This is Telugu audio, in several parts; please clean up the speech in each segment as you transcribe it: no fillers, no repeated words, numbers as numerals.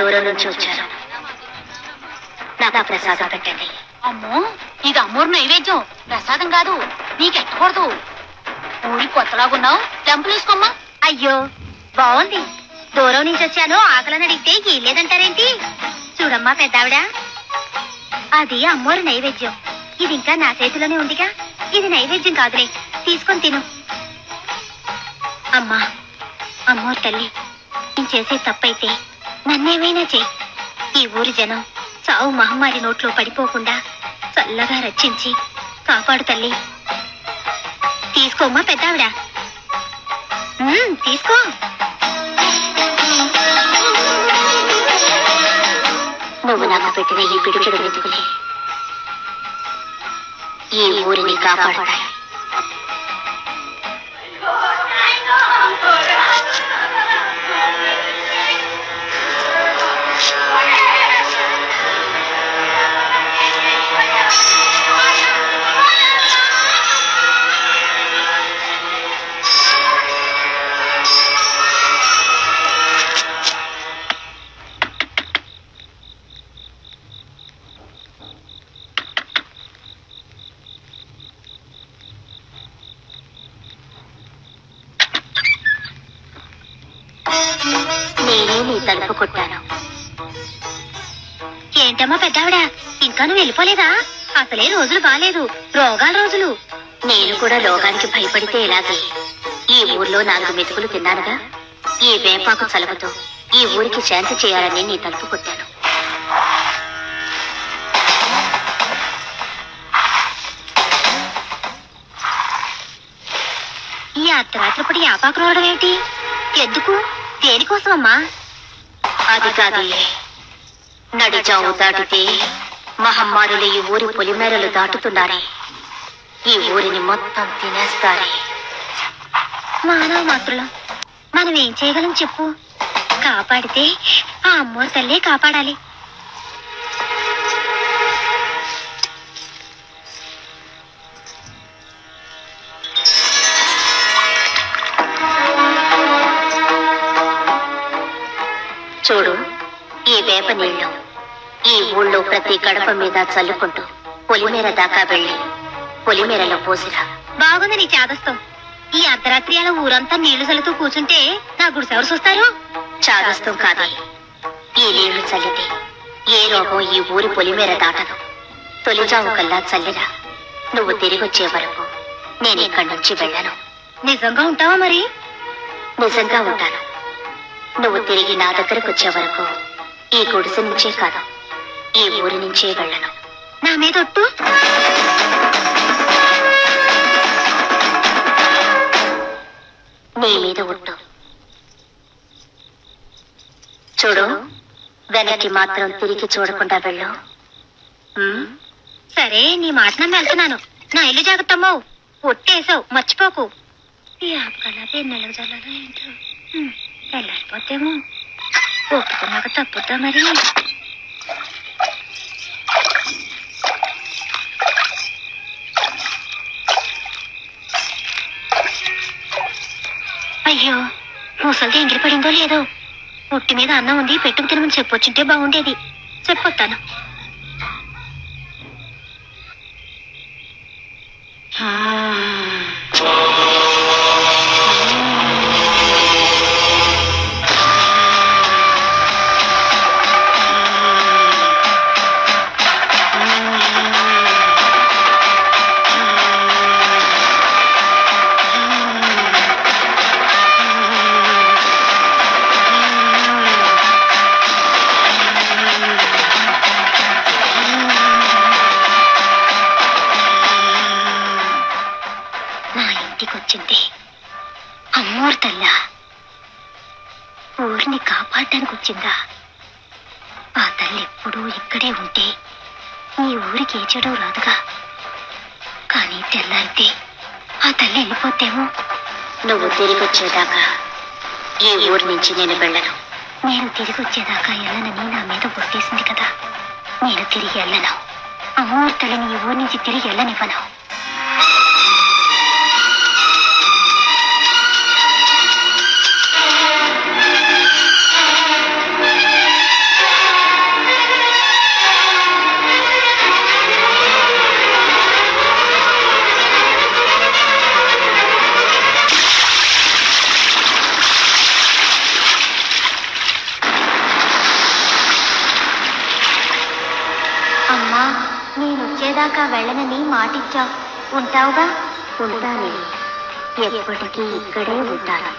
దూరం నుంచి వచ్చాను. నాకు ప్రసాదం పెట్టండి. అమ్మో, ఇది అమ్మోరు నైవేద్యం, ప్రసాదం కాదు. నీకెట్టకూడదు. ఊరి కొత్తలాగున్నావు, టెంపుల్ వేసుకోమ్మా. అయ్యో బాగుంది. దూరం నుంచి వచ్చాను, ఆకలని అడిగితే లేదంటారేంటి? చూడమ్మా పెద్దావిడ, అది అమ్మోరు నైవేద్యం. ఇది ఇంకా నా చేతిలోనే ఉందిగా. ఇది నైవేద్యం కాదులే, తీసుకొని తిను. అమ్మా, అమ్మోరు తల్లి, నేను చేసే తప్పైతే నన్నేమైనా చెయ్యి. ఈ ఊరి జనం చావు మహమ్మారి నోట్లో పడిపోకుండా చల్లగా రక్షించి కాపాడు తల్లి. తీసుకోమ్మా పెద్దావిడ, తీసుకో. నువ్వు నాకు పెట్టిన ఈ పిడికిడు వెతుకులే ఈ ఊరిని కాపాడతాయి. నేనే నీ తలుపు కొట్టాను. ఏంటమ్మా పెద్దావిడ, ఇంకా నువ్వు వెళ్ళిపోలేదా? అసలే రోజులు బాలేదు, రోగాల రోజులు. నేను కూడా రోగానికి భయపడితే ఎలాగే? ఈ ఊర్లో 4 మెతుకులు తిన్నానుగా. ఈ వేపాకు చలవతో ఈ ఊరికి శాంతి చేయాలని నీ తలుపు కొట్టాను. ఈ అర్ధరాత్రిపడి యాపాకు రావడం ఏమిటి? ఎందుకు? దేనికోసమమ్మా? అది కాదే, నడిచావు దాటితే మహమ్మారులు ఈ ఊరి పొలిమేరలు దాటుతున్నారే. ఈ ఊరిని మొత్తం తినేస్తారే. మానవ మాత్రులం, మనం ఏం చేయగలం చెప్పు? కాపాడితే ఆ అమ్మోరు తల్లే కాపాడాలి. చూడు, ఈ వేప నీళ్లు ఈ ఊళ్ళో ప్రతి గడప మీద చల్లుకుంటూ పొలిమేర దాకా వెళ్ళి పొలిమేరలో పోసిరా. బాగుంది నీ చాదస్తం. ఈ అర్ధరాత్రి అలా ఊరంతా నీళ్లు చల్లుతూ కూర్చుంటే నా గుడిసెవరు చూస్తారు? చాదస్తం కాదే, ఈ నీళ్లు చల్లితే ఏ రోగం ఈ ఊరి పొలిమేర దాటదు. తొలిజావు కల్లా చల్లిరా. నువ్వు తిరిగొచ్చే వరకు నేను ఇక్కడి నుంచి వెళ్ళను. నిజంగా ఉంటావా మరి? నిజంగా ఉంటాను. నువ్వు తిరిగి నా దగ్గరకు వచ్చే వరకు ఈ గుడిసె నుంచే కాదు, ఈ ఊరి నుంచే వెళ్ళను. నా మీద ఒట్టు. నీ మీద ఒట్టు. చూడు, వెనక్కి మాత్రం తిరిగి చూడకుండా వెళ్ళు. సరే, నీ మాట నన్ను వెళ్తున్నాను. నా ఇల్లు జాగ్రత్తమ్మో. ఒట్టేసావు, మర్చిపోకు. ఈ ఆపకలా పెన్నెలకు జల్లాలో ఏంటో వెళ్ళకపోతేమో. ఒప్పుకున్నాక తప్పుద్దా మరి? అయ్యో, ముసలిది ఎంగిలి పడిందో లేదో. ఒట్టి మీద అన్నం ఉంది, పెట్టుకు తినమని చెప్పొచ్చుంటే బాగుండేది. చెప్పొస్తాను. వచ్చింది అమ్మోరు తల్లా. ఊరిని కాపాడటానికి వచ్చిందా? ఆ తల్లి ఎప్పుడూ ఇక్కడే ఉంటే ఈ ఊరికి ఏ చెడు రాదుగా. కానీ తెల్లారితే ఆ తల్లి వెళ్ళిపోతేమో. నువ్వు తిరిగి వచ్చేదాకా ఈ ఊరి నుంచి నేను వెళ్ళను. నేను తిరిగి వచ్చేదాకా వెళ్ళనని నా మీద ఒట్టేసింది కదా. నేను తిరిగి వెళ్ళను. అమ్మోరు తల్లిని ఈ ఊరి నుంచి తిరిగి వెళ్ళనివ్వను. దాకా వెళ్ళనని మాటిచ్చావు. ఉంటావుగా? ఉంటానే. ఎప్పటికీ ఇక్కడే ఉంటాను.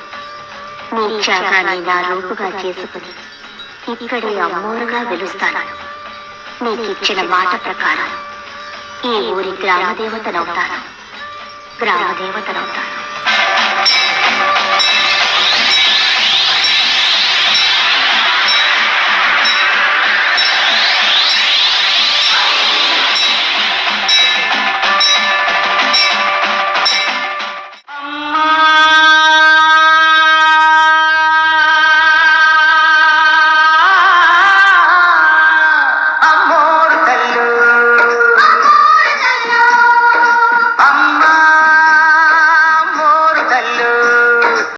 నీ త్యాగాన్ని నా రూపుగా చేసుకుని ఇక్కడే అమ్మోరుగా వెలుస్తాను. నీకిచ్చిన మాట ప్రకారం ఈ ఊరి గ్రామదేవతనవుతాను.